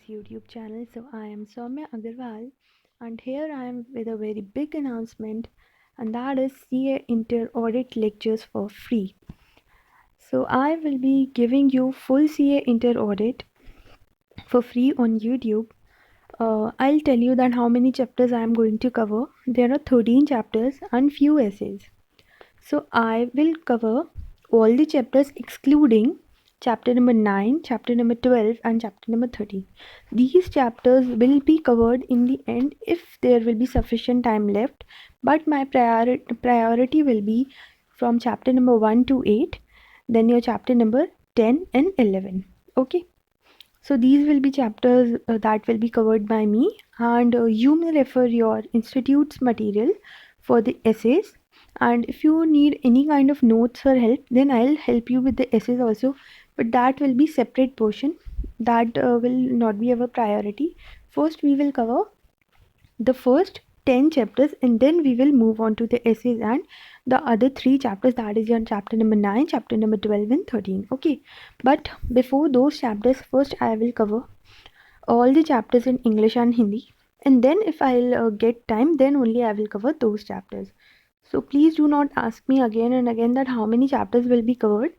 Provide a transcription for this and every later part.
YouTube channel. So I am Soumya Agarwal and here I am with a very big announcement, and that is CA Inter Audit lectures for free. So I will be giving you full CA Inter Audit for free on YouTube. I'll tell you that how many chapters I am going to cover. There are 13 chapters and few essays. So I will cover all the chapters excluding chapter number 9, chapter number 12 and chapter number 13. These chapters will be covered in the end if there will be sufficient time left, but my priority will be from chapter number 1 to 8, then your chapter number 10 and 11. Okay. So these will be chapters that will be covered by me, and you may refer your institute's material for the essays. And if you need any kind of notes or help, then I'll help you with the essays also, but that will be separate portion. That will not be our priority. First we will cover the first 10 chapters and then we will move on to the essays and the other 3 chapters, that is your chapter number 9, chapter number 12 and 13. Okay, but before those chapters, first I will cover all the chapters in English and Hindi, and then if I'll get time, then only I will cover those chapters. So please do not ask me again and again that how many chapters will be covered,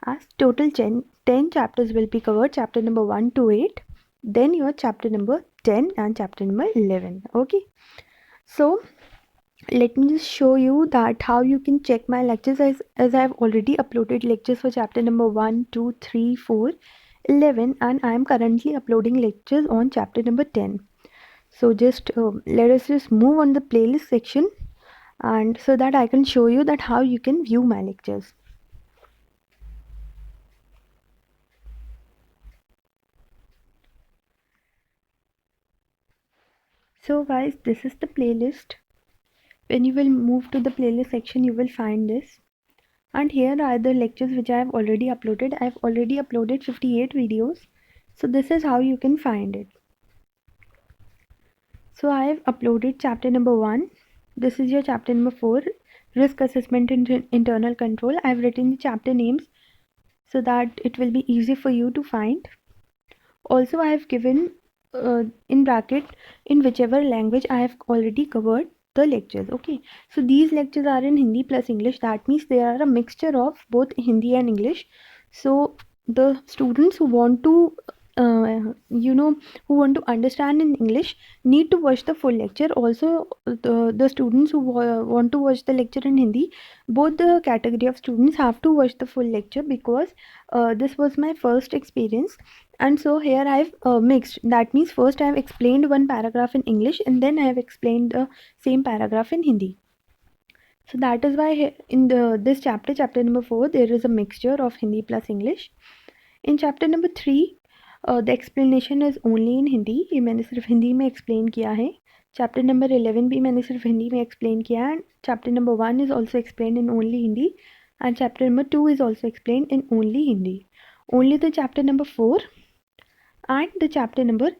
as total 10 chapters will be covered, chapter number 1 to 8, then your chapter number 10 and chapter number 11. Okay, so let me just show you that how you can check my lectures, as I have already uploaded lectures for chapter number 1, 2, 3, 4, 11, and I am currently uploading lectures on chapter number 10. So just let us just move on the playlist section, and so that I can show you that how you can view my lectures. So guys, this is the playlist. When you will move to the playlist section, you will find this, and here are the lectures which I have already uploaded. I have already uploaded 58 videos. So this is how you can find it. So I have uploaded chapter number 1. This is your chapter number 4, risk assessment and internal control. I have written the chapter names so that it will be easy for you to find. Also I have given in bracket in whichever language I have already covered the lectures. Okay, so these lectures are in Hindi plus English. That means they are a mixture of both Hindi and English. So the students who want to who want to understand in English need to watch the full lecture. Also the students who want to watch the lecture in Hindi, both the category of students have to watch the full lecture, because this was my first experience. And so here I've mixed. That means first I have explained one paragraph in English and then I have explained the same paragraph in Hindi. So that is why in this chapter number 4, there is a mixture of Hindi plus English. In chapter number 3, the explanation is only in Hindi. ये मैंने सिर्फ हिंदी में explain किया है. Chapter number 11 भी मैंने सिर्फ हिंदी में explain किया है. Chapter number 1 is also explained in only Hindi, and chapter number 2 is also explained in only Hindi. Only the chapter number 4 and the chapter number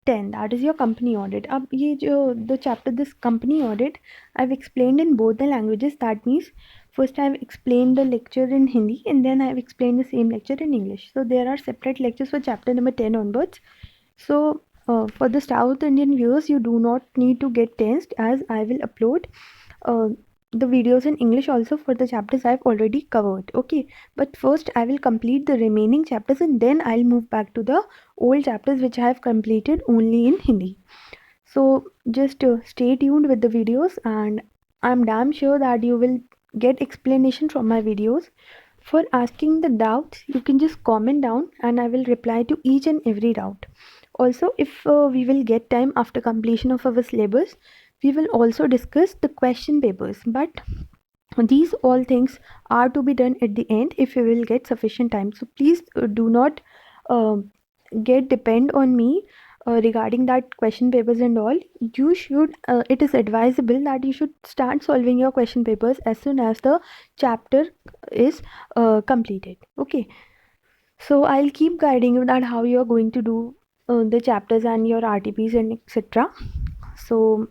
10, that is your company audit. अब ये जो the chapter this company audit, I've explained in both the languages. That means first I've explained the lecture in Hindi and then I've explained the same lecture in English. So there are separate lectures for chapter number 10 onwards. So for the South Indian viewers, you do not need to get tensed, as I will upload the videos in English also for the chapters I've already covered. Okay, but first I will complete the remaining chapters and then I'll move back to the old chapters which I have completed only in Hindi. So just stay tuned with the videos, and I'm damn sure that you will get explanation from my videos. For asking the doubts, you can just comment down and I will reply to each and every doubt. Also, if we will get time after completion of our syllabus, we will also discuss the question papers, but these all things are to be done at the end if we will get sufficient time. So please do not get depend on me regarding that question papers and all. You should it is advisable that you should start solving your question papers as soon as the chapter is completed. Okay, so I'll keep guiding you that how you are going to do the chapters and your RTPs and etc. So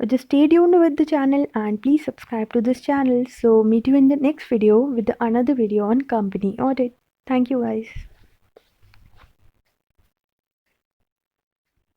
just stay tuned with the channel and please subscribe to this channel. So meet you in the next video with another video on company audit. Thank you guys.